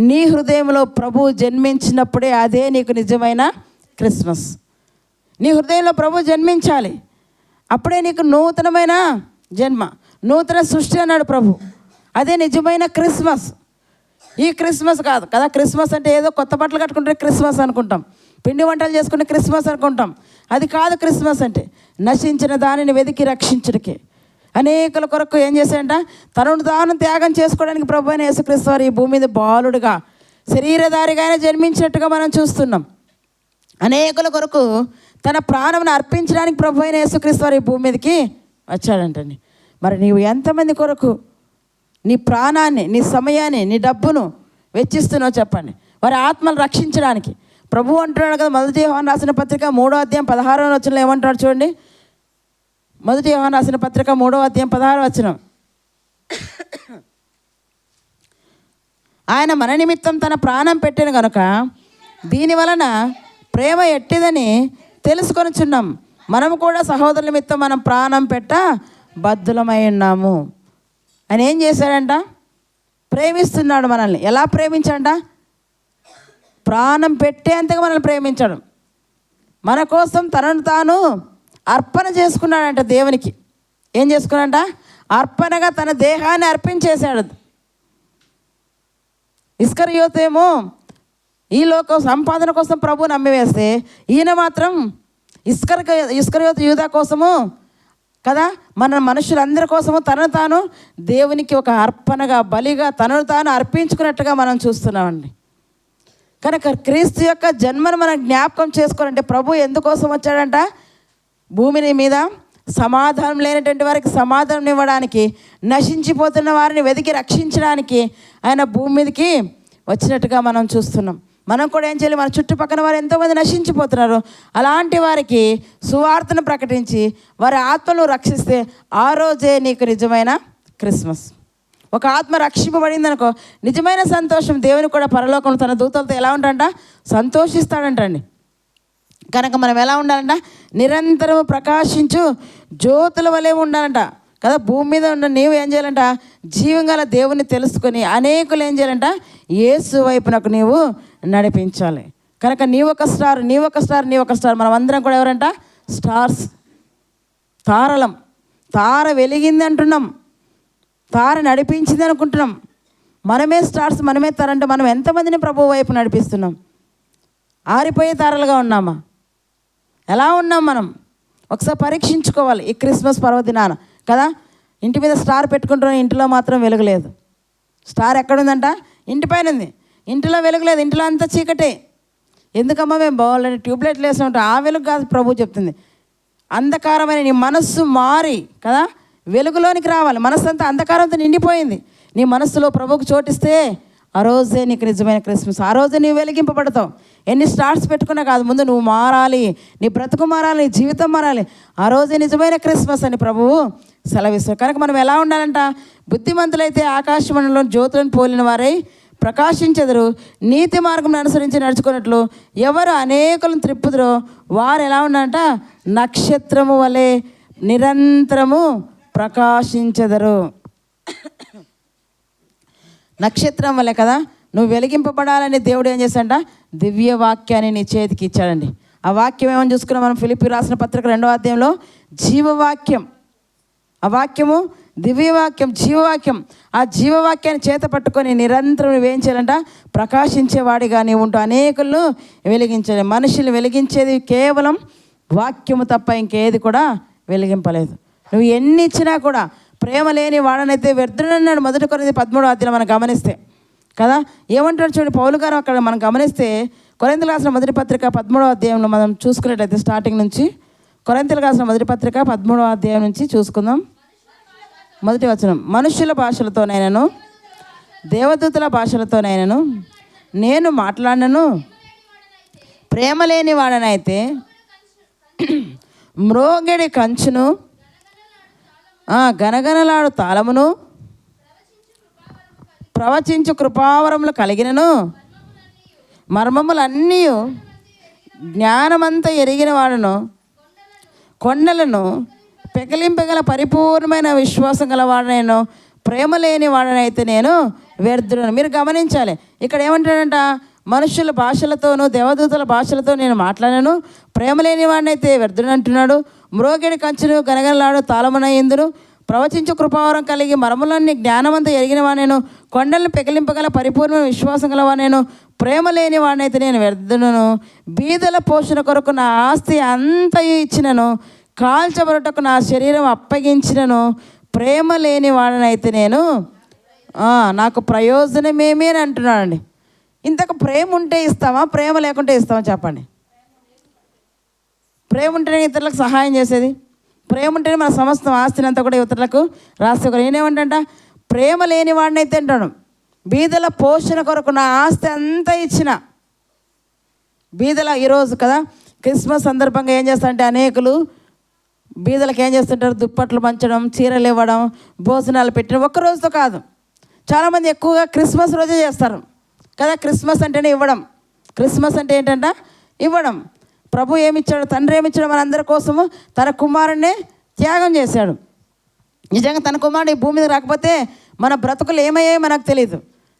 నీ హృదయంలో ప్రభువు జన్మించినప్పుడే అదే నీకు నిజమైన క్రిస్మస్. నీ హృదయంలో ప్రభువు జన్మించాలి. అప్పుడే నీకు నూతనమైన జన్మ, నూతన సృష్టి అన్నాడు ప్రభు. అదే నిజమైన క్రిస్మస్. ఈ క్రిస్మస్ కాదు కదా. క్రిస్మస్ అంటే ఏదో కొత్త బట్టలు కట్టుకుంటే క్రిస్మస్ అనుకుంటాం, పిండి వంటలు చేసుకుంటే క్రిస్మస్ అనుకుంటాం. అది కాదు క్రిస్మస్ అంటే. నశించిన దానిని వెతికి రక్షించుడికే అనేకుల కొరకు ఏం చేశాడంట? తనను తాను త్యాగం చేసుకోవడానికి ప్రభు అయిన యేసుక్రీస్తు వారు ఈ భూమి మీద బాలుడుగా, శరీరధారిగానే జన్మించినట్టుగా మనం చూస్తున్నాం. అనేకుల కొరకు తన ప్రాణమును అర్పించడానికి ప్రభు అయిన యేసుక్రీస్తు వారు ఈ భూమి మీదకి వచ్చాడంటండి. మరి నీవు ఎంతమంది కొరకు నీ ప్రాణాన్ని, నీ సమయాన్ని, నీ డబ్బును వెచ్చిస్తున్నావు చెప్పండి? వారి ఆత్మను రక్షించడానికి. ప్రభు అంటున్నాడు కదా, 1 యోహాను రాసిన పత్రిక 3వ అధ్యాయం 16వ వచనంలో ఏమంటాడు చూడండి. 1 యోహాను రాసిన పత్రిక 3వ అధ్యాయం 16వ వచనం. ఆయన మన నిమిత్తం తన ప్రాణం పెట్టాను కనుక దీని వలన ప్రేమ ఎట్టిదని తెలుసుకొనుచున్నాం. మనము కూడా సహోదరుల నిమిత్తం మనం ప్రాణం పెట్ట బద్ధులమై ఉన్నాము. ఆయన ఏం చేశాడంట? ప్రేమిస్తున్నాడు మనల్ని. ఎలా ప్రేమించాడంట? ప్రాణం పెట్టేంతగా మనల్ని ప్రేమించాడు. మన కోసం తనను తాను అర్పణ చేసుకున్నాడంట దేవునికి. ఏం చేసుకున్నాడంట? అర్పణగా తన దేహాన్ని అర్పించేశాడు. ఇస్కరియోతు ఏమో ఈ లోక సంపాదన కోసం ప్రభువుని నమ్మివేస్తే, ఈయన మాత్రం ఇస్కరియోతు యూదా కోసము కదా, మన మనుషులందరి కోసము తనను తాను దేవునికి ఒక అర్పణగా బలిగా తనను తాను అర్పించుకున్నట్టుగా మనం చూస్తున్నామండి. కనుక క్రీస్తు యొక్క జన్మను మనం జ్ఞాపకం చేసుకోవాలంటే ప్రభు ఎందుకోసం వచ్చాడంట? భూమిని మీద సమాధానం లేనటువంటి వారికి సమాధానం ఇవ్వడానికి, నశించిపోతున్న వారిని వెతికి రక్షించడానికి ఆయన భూమి మీదకి వచ్చినట్టుగా మనం చూస్తున్నాం. మనం కూడా ఏం చేయాలి? మన చుట్టుపక్కల వారు ఎంతోమంది నశించిపోతున్నారు. అలాంటి వారికి సువార్తను ప్రకటించి వారి ఆత్మను రక్షిస్తే ఆ రోజే నీకు నిజమైన క్రిస్మస్. ఒక ఆత్మ రక్షింపబడింది అనుకో, నిజమైన సంతోషం. దేవుని కూడా పరలోకంలో తన దూతలతో ఎలా ఉంటాడంట? సంతోషిస్తాడంటండి. కనుక మనం ఎలా ఉండాలంట? నిరంతరం ప్రకాశించు జ్యోతుల వలె ఉండాలంట కదా. భూమి మీద ఉన్న నీవు ఏం చేయాలంట? జీవంగల దేవుని తెలుసుకొని అనేకులు ఏం చేయాలంట? యేసు వైపునకు నీవు నడిపించాలి. కనుక నీవొక స్టార్, నీవొక స్టార్, నీవొక స్టార్. మనం అందరం కూడా ఎవరంట? స్టార్స్, తారలం. తార వెలిగింది అంటున్నాం, తార నడిపించింది అనుకుంటున్నాం. మనమే స్టార్స్, మనమే తారంటే మనం ఎంతమందిని ప్రభువు వైపు నడిపిస్తున్నాం? ఆరిపోయే తారలుగా ఉన్నామా? ఎలా ఉన్నాం మనం? ఒకసారి పరీక్షించుకోవాలి ఈ క్రిస్మస్ పర్వదినాన కదా. ఇంటి మీద స్టార్ పెట్టుకుంటున్నాం, ఇంటిలో మాత్రం వెలుగులేదు. స్టార్ ఎక్కడుందంట? ఇంటి పైన ఉంది, ఇంటిలో వెలుగులేదు. ఇంటిలో అంతా చీకటే. ఎందుకమ్మా మేము బాగాలని ట్యూబ్లైట్లు వేసి ఉంటాం? ఆ వెలుగు కాదు ప్రభు చెప్తుంది. అంధకారమైన నీ మనస్సు మారి కదా వెలుగులోనికి రావాలి. మనస్సు అంతా అంధకారంతో నిండిపోయింది. నీ మనస్సులో ప్రభువుకు చోటిస్తే ఆ రోజే నీకు నిజమైన క్రిస్మస్. ఆ రోజే నీవు వెలిగింపబడతావు. ఎన్ని స్టార్స్ పెట్టుకున్నా కాదు, ముందు నువ్వు మారాలి, నీ బ్రతుకు మారాలి, నీ జీవితం మారాలి. ఆ రోజే నిజమైన క్రిస్మస్ అని ప్రభువు సెలవిస్తారు. కనుక మనం ఎలా ఉండాలంట? బుద్ధిమంతులైతే ఆకాశమండలంలో జ్యోతులను పోలిన వారై ప్రకాశించెదరు. నీతి మార్గం అనుసరించి నడుచుకున్నట్లు ఎవరు అనేకులను త్రిప్పుదురో వారు ఎలా ఉన్నారంట? నక్షత్రము వలె నిరంతరము ప్రకాశించెదరు. నక్షత్రం వల్లే కదా నువ్వు వెలిగింపబడాలని దేవుడు ఏం చేశాడంట? దివ్య వాక్యాన్ని నీ చేతికి ఇచ్చాడండి. ఆ వాక్యం ఏమని చూసుకున్నాం మనం? ఫిలిప్పీ రాసిన పత్రిక 2వ అధ్యాయంలో జీవవాక్యం. ఆ వాక్యము దివ్యవాక్యం, జీవవాక్యం. ఆ జీవవాక్యాన్ని చేత పట్టుకొని నిరంతరం నువ్వేం చేయాలంట? ప్రకాశించేవాడిగా నీవు ఉంటూ అనేకులను వెలిగించాలి. మనుషులు వెలిగించేది కేవలం వాక్యము తప్ప ఇంకేది కూడా వెలిగింపలేదు. నువ్వు ఎన్ని ఇచ్చినా కూడా ప్రేమ లేని వాడనైతే వ్యర్థుడన్నాడు 1 కొరింథీ 13వ అధ్యాయం మనం గమనిస్తే కదా. ఏమంటాడు చూడండి పౌలు గారు అక్కడ మనం గమనిస్తే, కొరింథీయులకు రాసిన మొదటి పత్రిక 13వ అధ్యాయంలో మనం చూసుకున్నట్లయితే స్టార్టింగ్ నుంచి, కొరింథీయులకు రాసిన మొదటి పత్రిక 13వ అధ్యాయం నుంచి చూసుకుందాం. మొదటి వచనం, మనుష్యుల భాషలతోనైనను దేవదూతల భాషలతోనైనను నేను మాట్లాడను, ప్రేమ లేని వాడనైతే మ్రోగెడి కంచును గనగనలాడు తాళమును ప్రవచించు కృపావరములు కలిగినను మర్మములన్నీ జ్ఞానమంతా ఎరిగిన వాడును కొండలను పెకలింపగల పరిపూర్ణమైన విశ్వాసం గలవాడనైనా ప్రేమ లేని వాడనైతే నేను వ్యర్థుడను. మీరు గమనించాలి, ఇక్కడ ఏమంటాడంట? మనుషుల భాషలతోనూ దేవదూతల భాషలతో నేను మాట్లాడాను, ప్రేమ లేని వాడినైతే వ్యర్థుడు అంటున్నాడు. మ్రోగిడి కంచును గనగనలాడు తాళమునయందును ప్రవచించు కృపావరం కలిగి మరములన్నీ జ్ఞానమంతా ఎరిగిన వాడినేను కొండలను పెకిలింపగల పరిపూర్ణ విశ్వాసం గల వాడినేను ప్రేమ లేని వాడినైతే నేను వ్యర్థుడను. బీదల పోషణ కొరకు నా ఆస్తి అంతయు ఇచ్చినను, కాల్చబడుటకు నా శరీరం అప్పగించినను, ప్రేమ లేని వాడినైతే నేను నాకు ప్రయోజనమేమి అని అంటున్నాడండి. ఇంతకు ప్రేమ ఉంటే ఇస్తామా, ప్రేమ లేకుంటే ఇస్తామా చెప్పండి? ప్రేమ ఉంటేనే ఇతరులకు సహాయం చేసేది, ప్రేమ ఉంటేనే మన సమస్తం ఆస్తిని అంతా కూడా ఇతరులకు రాసి. నేనేమంటంట? ప్రేమ లేని వాడినైతే అంటాను, బీదల పోషణ కొరకు నా ఆస్తి అంతా ఇచ్చిన. బీదల ఈరోజు కదా క్రిస్మస్ సందర్భంగా ఏం చేస్తారంటే అనేకులు బీదలకు ఏం చేస్తుంటారు? దుప్పట్లు పంచడం, చీరలు ఇవ్వడం, భోజనాలు పెట్టడం. ఒక్కరోజుతో కాదు, చాలామంది ఎక్కువగా క్రిస్మస్ రోజే చేస్తారు కదా. క్రిస్మస్ అంటేనే ఇవ్వడం. క్రిస్మస్ అంటే ఏంటంట? ఇవ్వడం. ప్రభు ఏమిచ్చాడు? తండ్రి ఏమిచ్చాడు? మనందరి కోసము తన కుమారుణ్ణి త్యాగం చేశాడు. నిజంగా తన కుమారుడు ఈ భూమి మీద రాకపోతే మన బ్రతుకులు ఏమయ్యాయో మనకు తెలియదు.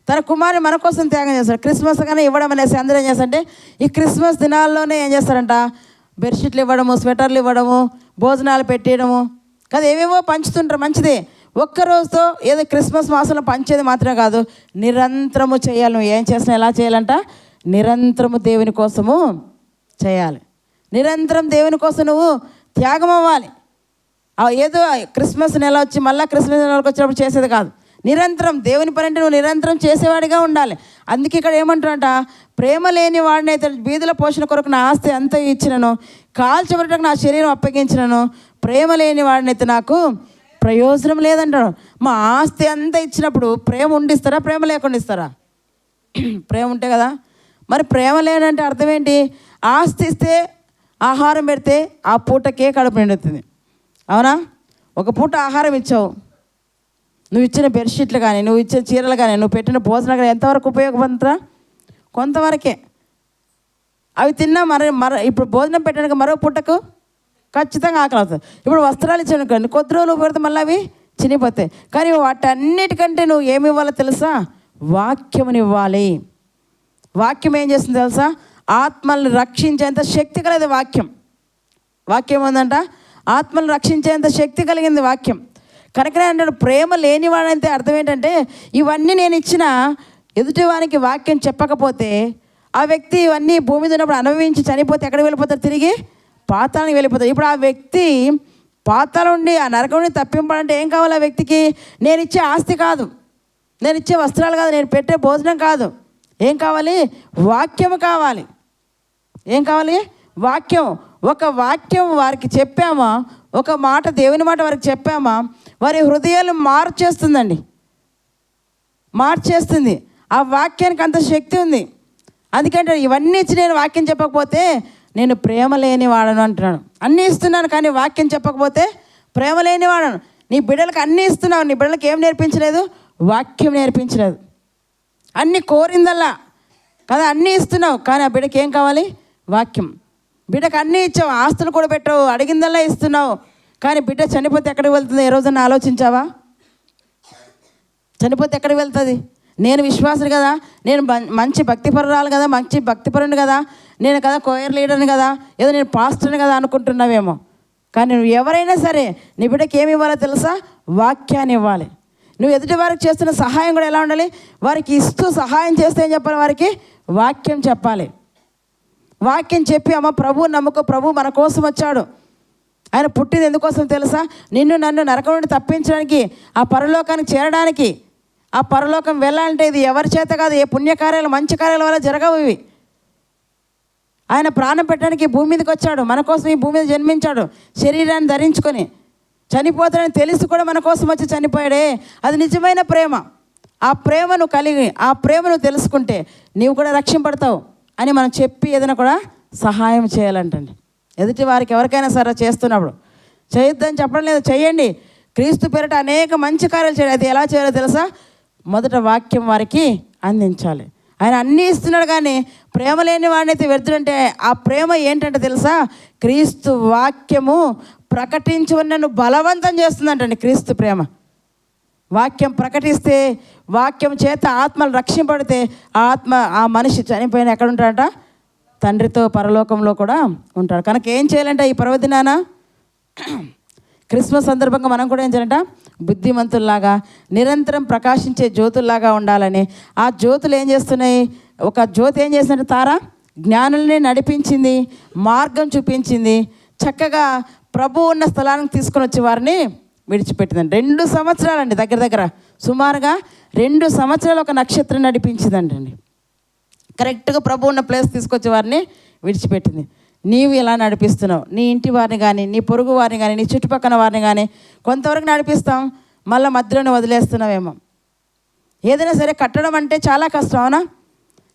తన కుమారుని మన కోసం త్యాగం చేస్తాడు. క్రిస్మస్ కానీ ఇవ్వడం అనేసి అందరూ ఏం చేస్తారంటే ఈ క్రిస్మస్ దినాల్లోనే ఏం చేస్తారంట? బెడ్షీట్లు ఇవ్వడము, స్వెటర్లు ఇవ్వడము, భోజనాలు పెట్టేయడము కదా, ఏవేవో పంచుతుంటారు. మంచిదే. ఒక్కరోజుతో ఏదో క్రిస్మస్ మాసంలో పంచేది మాత్రమే కాదు, నిరంతరము చేయాలి. నువ్వు ఏం చేసినా ఎలా చేయాలంట? నిరంతరము దేవుని కోసము చేయాలి. నిరంతరం దేవుని కోసం నువ్వు త్యాగం అవ్వాలి. ఏదో క్రిస్మస్ నెల వచ్చి మళ్ళీ క్రిస్మస్ నెలకు వచ్చినప్పుడు చేసేది కాదు. నిరంతరం దేవుని పని అంటే నువ్వు నిరంతరం చేసేవాడిగా ఉండాలి. అందుకే ఇక్కడ ఏమంటారంట? ప్రేమ లేని వాడినైతే బీదల పోషణ కొరకు నా ఆస్తి అంతా ఇచ్చినను, కాల్చబడటకు నా శరీరం అప్పగించినను, ప్రేమ లేని వాడినైతే నాకు ప్రయోజనం లేదంటాడు. మా ఆస్తి అంతా ఇచ్చినప్పుడు ప్రేమ ఉండిస్తారా? ప్రేమ లేకుండా ఇస్తారా? ప్రేమ ఉంటే కదా. మరి ప్రేమ లేనంటే అర్థం ఏంటి? ఆస్తి ఇస్తే, ఆహారం పెడితే ఆ పూటకే కడుపు నిండుతుంది. అవునా? ఒక పూట ఆహారం ఇచ్చావు, నువ్వు ఇచ్చిన బెడ్షీట్లు కానీ, నువ్వు ఇచ్చిన చీరలు కానీ, నువ్వు పెట్టిన భోజనం కానీ ఎంతవరకు ఉపయోగపడతా? కొంతవరకే. అవి తిన్నా ఇప్పుడు భోజనం పెట్టడానికి మరో పూటకు ఖచ్చితంగా ఆకలి అవుతుంది. ఇప్పుడు వస్త్రాలు ఇచ్చాను కొద్ది రోజులు పెడితే మళ్ళీ అవి చినిగిపోతాయి. కానీ వాటన్నిటికంటే నువ్వు ఏమి ఇవ్వాలో తెలుసా? వాక్యముని ఇవ్వాలి. వాక్యం ఏం చేస్తుంది తెలుసా? ఆత్మల్ని రక్షించేంత శక్తి కలిగింది వాక్యం. వాక్యం ఉందంట, ఆత్మలను రక్షించేంత శక్తి కలిగింది వాక్యం. కనుకనే అంటాడు ప్రేమ లేనివాడంటే అర్థం ఏంటంటే ఇవన్నీ నేను ఇచ్చిన ఎదుటివానికి వాక్యం చెప్పకపోతే ఆ వ్యక్తి ఇవన్నీ భూమి మీద ఉన్నప్పుడు అనుభవించి చనిపోతే ఎక్కడికి వెళ్ళిపోతారు? తిరిగి పాతాళానికి వెళ్ళిపోతారు. ఇప్పుడు ఆ వ్యక్తి పాతాళం నుండి ఆ నరకం నుండి తప్పింపాలంటే ఏం కావాలి? ఆ వ్యక్తికి నేను ఇచ్చే ఆస్తి కాదు, నేను ఇచ్చే వస్త్రాలు కాదు, నేను పెట్టే భోజనం కాదు. ఏం కావాలి? వాక్యము కావాలి. ఏం కావాలి? వాక్యం. ఒక వాక్యం వారికి చెప్పామా, ఒక మాట దేవుని మాట వారికి చెప్పామా, వారి హృదయాలు మార్చేస్తుందండి, మార్చేస్తుంది. ఆ వాక్యానికి అంత శక్తి ఉంది. అందుకంటే ఇవన్నీ ఇచ్చి నేను వాక్యం చెప్పకపోతే నేను ప్రేమ లేని వాడను అంటున్నాను. అన్నీ ఇస్తున్నాను కానీ వాక్యం చెప్పకపోతే ప్రేమ లేని వాడను. నీ బిడ్డలకు అన్నీ ఇస్తున్నావు, నీ బిడ్డలకు ఏం నేర్పించలేదు? వాక్యం నేర్పించలేదు. అన్నీ కోరిందల్లా కదా, అన్నీ ఇస్తున్నావు కానీ ఆ బిడ్డకి ఏం కావాలి? వాక్యం. బిడ్డకు అన్నీ ఇచ్చావు, ఆస్తులు కూడా పెట్టావు, అడిగిందల్లా ఇస్తున్నావు, కానీ బిడ్డ చనిపోతే ఎక్కడికి వెళ్తుంది? ఏ రోజున ఆలోచించావా? చనిపోతే ఎక్కడికి వెళ్తుంది? నేను విశ్వాసుడు కదా, నేను మంచి భక్తిపరురాలు కదా, మంచి భక్తిపరుని కదా, నేను కదా కోయర్ లీడర్ని కదా, ఏదో నేను పాస్టర్ని కదా అనుకుంటున్నావేమో. కానీ నువ్వు ఎవరైనా సరే నీ బిడ్డకి ఏమి ఇవ్వాలో తెలుసా? వాక్యాన్ని ఇవ్వాలి. నువ్వు ఎదుటి వారికి చేస్తున్న సహాయం కూడా ఎలా ఉండాలి? వారికి ఇస్తూ సహాయం చేస్తే ఏం చెప్పాలి? వారికి వాక్యం చెప్పాలి. వాక్యం చెప్పి అమ్మ ప్రభువు నమ్ముకో, ప్రభు మన కోసం వచ్చాడు, ఆయన పుట్టింది ఎందుకోసం తెలుసా? నిన్ను నన్ను నరకం నుండి తప్పించడానికి, ఆ పరలోకానికి చేరడానికి. ఆ పరలోకం వెళ్ళాలంటే ఇది ఎవరి చేత కాదు, ఏ పుణ్యకార్యాలు మంచి కార్యాల వల్ల జరగవు ఇవి. ఆయన ప్రాణం పెట్టడానికి భూమి మీదకి వచ్చాడు, మన కోసం ఈ భూమి మీద జన్మించాడు, శరీరాన్ని ధరించుకొని. చనిపోతాడని తెలిసి కూడా మన కోసం వచ్చి చనిపోయాడే, అది నిజమైన ప్రేమ. ఆ ప్రేమను కలిగి, ఆ ప్రేమను తెలుసుకుంటే నీవు కూడా రక్షింపడతావు అని మనం చెప్పి ఏదైనా కూడా సహాయం చేయాలంటండి. ఎదుటి వారికి ఎవరికైనా సరే చేస్తున్నప్పుడు చేయొద్దని చెప్పడం లేదు, చేయండి. క్రీస్తు పేరిట అనేక మంచి కార్యాలు చేయాలి. అది ఎలా చేయాలో తెలుసా? మొదట వాక్యం వారికి అందించాలి. ఆయన అన్నీ ఇస్తున్నాడు కానీ ప్రేమ లేని వాడినైతే వ్యర్థుడంటే ఆ ప్రేమ ఏంటంటే తెలుసా? క్రీస్తు వాక్యము ప్రకటించమని నన్ను బలవంతం చేస్తుందంటండి క్రీస్తు ప్రేమ. వాక్యం ప్రకటిస్తే, వాక్యం చేత ఆత్మలు రక్షింపడితే ఆ మనిషి చనిపోయిన ఎక్కడ ఉంటాడట? తండ్రితో పరలోకంలో కూడా ఉంటాడు. కనుక ఏం చేయాలంటే ఈ పర్వదినాన క్రిస్మస్ సందర్భంగా మనం కూడా ఏం చేయాలంట? బుద్ధిమంతుల్లాగా నిరంతరం ప్రకాశించే జ్యోతుల్లాగా ఉండాలని. ఆ జ్యోతులు ఏం చేస్తున్నాయి? ఒక జ్యోతి ఏం చేసిందంటే తార జ్ఞానుల్ని నడిపించింది, మార్గం చూపించింది, చక్కగా ప్రభు ఉన్న స్థలానికి తీసుకొని వచ్చి వారిని విడిచిపెట్టిందండి. 2 సంవత్సరాలండి, దగ్గర సుమారుగా 2 సంవత్సరాలు ఒక నక్షత్రం నడిపించిందండి. కరెక్ట్గా ప్రభు ఉన్న ప్లేస్ తీసుకొచ్చే వారిని విడిచిపెట్టింది. నీవు ఎలా నడిపిస్తున్నావు? నీ ఇంటి వారిని కానీ, నీ పొరుగు వారిని కానీ, నీ చుట్టుపక్కల వారిని కానీ కొంతవరకు నడిపిస్తాం, మళ్ళీ మధ్యలోనే వదిలేస్తున్నావేమో. ఏదైనా సరే కట్టడం అంటే చాలా కష్టం, అవునా?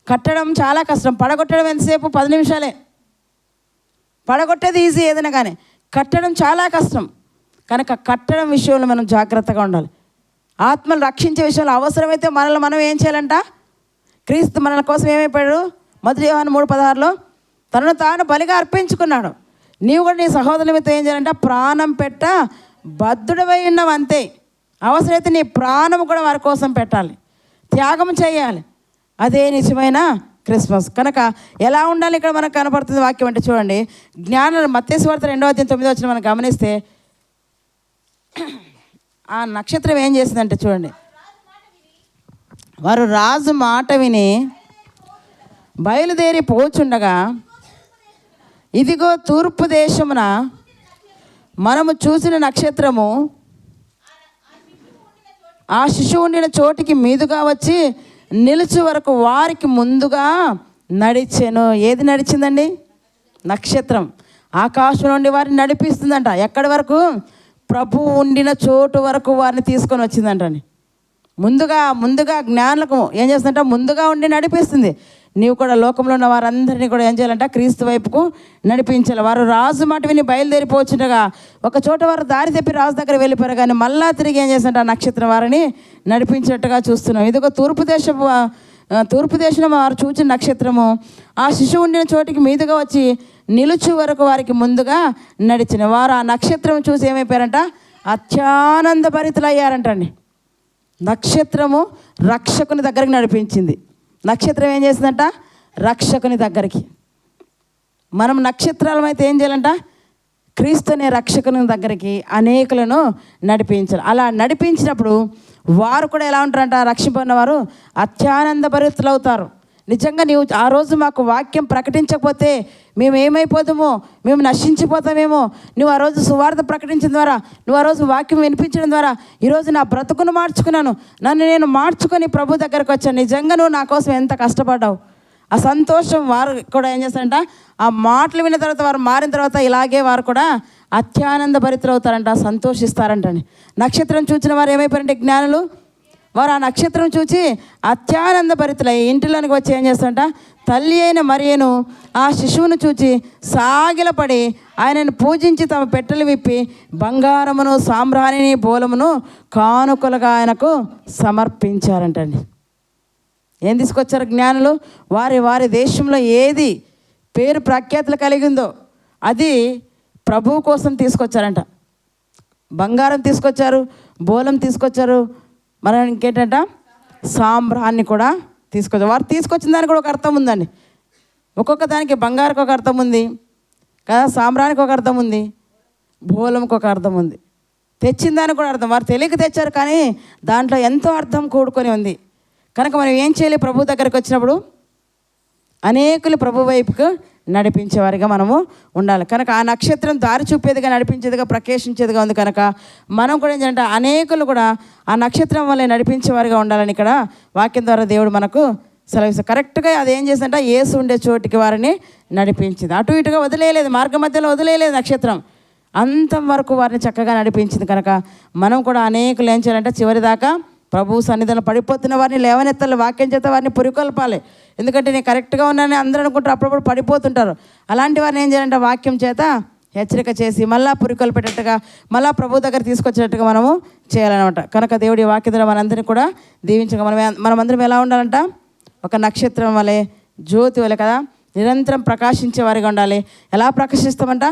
కట్టడం చాలా కష్టం. పడగొట్టడం ఎంతసేపు? 10 నిమిషాలే. పడగొట్టేది ఈజీ ఏదైనా కానీ, కట్టడం చాలా కష్టం. కనుక కట్టడం విషయంలో మనం జాగ్రత్తగా ఉండాలి. ఆత్మలు రక్షించే విషయంలో అవసరమైతే మనల్ని మనం ఏం చేయాలంట? క్రీస్తు మనల కోసం ఏమైపోయాడు? 1 యోహాను 3:16లో తనను తాను బలిగా అర్పించుకున్నాడు. నీవు కూడా నీ సహోదరుల నిమిత్తం ఏం చేయాలంటే ప్రాణం పెట్ట బద్ధుడవై ఉన్నావు అంతే. అవసరమైతే నీ ప్రాణం కూడా వారి కోసం పెట్టాలి, త్యాగం చేయాలి. అదే నిజమైన క్రిస్మస్. కనుక ఎలా ఉండాలి ఇక్కడ మనకు కనపడుతుంది వాక్యం అంటే చూడండి. జ్ఞానం మత్తయి సువార్త 2:9 మనం గమనిస్తే ఆ నక్షత్రం ఏం చేసిందంటే చూడండి, వారు రాజు మాట విని బయలుదేరి పోచుండగా ఇదిగో తూర్పు దేశమున మనము చూసిన నక్షత్రము ఆ శిశువు ఉండిన చోటికి మీదుగా వచ్చి నిలుచు వరకు వారికి ముందుగా నడిచెను. ఏది నడిచిందండి? నక్షత్రం ఆకాశం నుండి వారిని నడిపిస్తుందంట. ఎక్కడి వరకు? ప్రభువు ఉండిన చోటు వరకు వారిని తీసుకొని వచ్చిందంటండి. ముందుగా జ్ఞానులకు ఏం చేస్తుందంట? ముందుగా ఉండి నడిపిస్తుంది. నీవు కూడా లోకంలో ఉన్న వారందరినీ కూడా ఏం చేయాలంట? క్రీస్తు వైపుకు నడిపించాలి. వారు రాజు మాట విని బయలుదేరిపోతుండగా ఒక చోట వారు దారి తప్పి రాజు దగ్గర వెళ్ళిపోయారు, కానీ మళ్ళా తిరిగి ఏం చేస్తుంట? నక్షత్రం వారిని నడిపించినట్టుగా చూస్తున్నాం. ఇదిగో తూర్పు దేశంలో వారు చూచిన నక్షత్రము ఆ శిశువు ఉండిన చోటికి మీదుగా వచ్చి నిలుచు వరకు వారికి ముందుగా నడిచిన వారు ఆ నక్షత్రం చూసి ఏమైపోయారంట? అత్యానంద భరితులయ్యారంటండి. నక్షత్రము రక్షకుని దగ్గరికి నడిపించింది. నక్షత్రం ఏం చేసిందంట? రక్షకుని దగ్గరికి. మనం నక్షత్రాలం అయితే ఏం చేయాలంట? క్రీస్తు అనే రక్షకుని దగ్గరికి అనేకులను నడిపించాలి. అలా నడిపించినప్పుడు వారు కూడా ఎలా ఉంటారంట? రక్షింపబడిన వారు అత్యానంద భరితులు అవుతారు. నిజంగా నీవు ఆ రోజు మాకు వాక్యం ప్రకటించకపోతే మేము ఏమైపోతామో, మేము నశించిపోతామేమో. నువ్వు ఆ రోజు సువార్త ప్రకటించడం ద్వారా, నువ్వు ఆ రోజు వాక్యం వినిపించడం ద్వారా ఈరోజు నా బ్రతుకును మార్చుకున్నాను, నన్ను నేను మార్చుకొని ప్రభు దగ్గరకు వచ్చాను. నిజంగా నువ్వు నా కోసం ఎంత కష్టపడ్డావు. ఆ సంతోషం వారు కూడా ఏం చేస్తారంట? ఆ మాటలు విన్న తర్వాత వారు మారిన తర్వాత ఇలాగే వారు కూడా అత్యానంద భరితులు అవుతారంట, సంతోషిస్తారంటండి. నక్షత్రం చూసిన వారు ఏమైపోయారంటే జ్ఞానులు, వారు ఆ నక్షత్రం చూచి అత్యానంద భరితులై ఇంటిలోనికి వచ్చి ఏం చేస్తారంట? తల్లి అయిన మరియను ఆ శిశువును చూచి సాగిలపడి ఆయనను పూజించి తమ పెట్టెలు విప్పి బంగారమును సాంబ్రాణిని బోలమును కానుకలుగా ఆయనకు సమర్పించారంటండి. ఏం తీసుకొచ్చారు జ్ఞానులు? వారి దేశంలో ఏది పేరు ప్రఖ్యాతులు కలిగిందో అది ప్రభువు కోసం తీసుకొచ్చారంట. బంగారం తీసుకొచ్చారు, బోలం తీసుకొచ్చారు, మరి ఇంకేంటంట? సాంబ్రాన్ని కూడా తీసుకొచ్చారు. వారు తీసుకొచ్చిన దానికి కూడా ఒక అర్థం ఉందండి. ఒక్కొక్క దానికి బంగారుకి ఒక అర్థం ఉంది కదా, సాంబ్రానికి ఒక అర్థం ఉంది, బోలంకి ఒక అర్థం ఉంది. తెచ్చిన దానికి కూడా అర్థం. వారు తెలియక తెచ్చారు, కానీ దాంట్లో ఎంతో అర్థం కూడుకొని ఉంది. కనుక మనం ఏం చేయాలి? ప్రభు దగ్గరికి వచ్చినప్పుడు అనేకులు ప్రభు వైపుకు నడిపించేవారిగా మనము ఉండాలి. కనుక ఆ నక్షత్రం దారి చూపేదిగా, నడిపించేదిగా, ప్రకాశించేదిగా ఉంది. కనుక మనం కూడా ఏంటంటే అనేకులు కూడా ఆ నక్షత్రం వల్లే నడిపించేవారిగా ఉండాలని ఇక్కడ వాక్యం ద్వారా దేవుడు మనకు సెలవిస్తాడు. కరెక్ట్గా అది ఏం చేసిందంటే యేసు ఉండే చోటికి వారిని నడిపించింది. అటు ఇటుగా వదిలేయలేదు, మార్గ మధ్యలో వదిలేయలేదు. నక్షత్రం అంతం వరకు వారిని చక్కగా నడిపించింది. కనుక మనం కూడా అనేకులు ఏం చేయాలంటే చివరి దాకా ప్రభు సన్నిధిలో పడిపోతున్న వారిని లేవనెత్తాలి, వాక్యం చేత వారిని పురికొల్పాలి. ఎందుకంటే నేను కరెక్ట్గా ఉన్నానని అందరూ అనుకుంటారు, అప్పుడప్పుడు పడిపోతుంటారు. అలాంటి వారిని ఏం చేయాలంటే వాక్యం చేత హెచ్చరిక చేసి మళ్ళా పురికొల్పేటట్టుగా, మళ్ళా ప్రభు దగ్గర తీసుకొచ్చేటట్టుగా మనము చేయాలన్నమాట. కనుక దేవుడి వాక్యం ద్వారా మనందరినీ కూడా దీవించగా మనమందరం ఎలా ఉండాలంట? ఒక నక్షత్రం వలె, జ్యోతి వలె కదా, నిరంతరం ప్రకాశించే వారిగా ఉండాలి. ఎలా ప్రకాశిస్తామంట?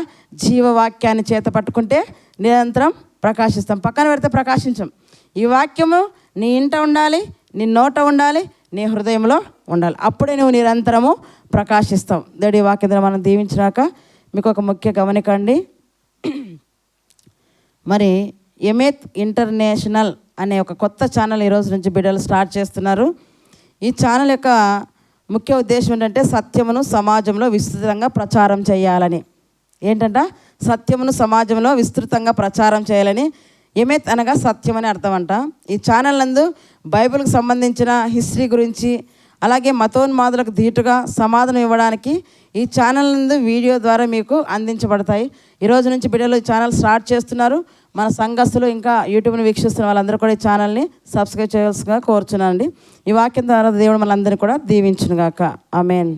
జీవవాక్యాన్ని చేత పట్టుకుంటే నిరంతరం ప్రకాశిస్తాం, పక్కన పెడితే ప్రకాశించం. ఈ వాక్యము నీ ఇంట ఉండాలి, నీ నోట ఉండాలి, నీ హృదయంలో ఉండాలి. అప్పుడే నువ్వు నిరంతరము ప్రకాశిస్తావు. దేవుడి వాక్యం మనం దీవించినాక మీకు ఒక ముఖ్య గమనిక అండి. మరి ఎమేత్ ఇంటర్నేషనల్ అనే ఒక కొత్త ఛానల్ ఈరోజు నుంచి బిడ్డలు స్టార్ట్ చేస్తున్నారు. ఈ ఛానల్ యొక్క ముఖ్య ఉద్దేశం ఏంటంటే సత్యమును సమాజంలో విస్తృతంగా ప్రచారం చేయాలని. ఏంటంట? సత్యమును సమాజంలో విస్తృతంగా ప్రచారం చేయాలని. ఎమేత్ అనగా సత్యం అని అర్థం అంట. ఈ ఛానల్ నందు బైబిల్కి సంబంధించిన హిస్టరీ గురించి, అలాగే మతోన్మాదులకు ధీటుగా సమాధానం ఇవ్వడానికి ఈ ఛానల్ నందు వీడియో ద్వారా మీకు అందించబడతాయి. ఈరోజు నుంచి బిడ్డలు ఈ ఛానల్ స్టార్ట్ చేస్తున్నారు. మన సంఘస్థులు ఇంకా యూట్యూబ్ని వీక్షిస్తున్న వాళ్ళందరూ కూడా ఈ ఛానల్ని సబ్స్క్రైబ్ చేయాల్సిందిగా కోరుచున్నానండి. ఈ వాక్యం ద్వారా దేవుడు మనందరినీ కూడా దీవించునుగాక. ఆమేన్.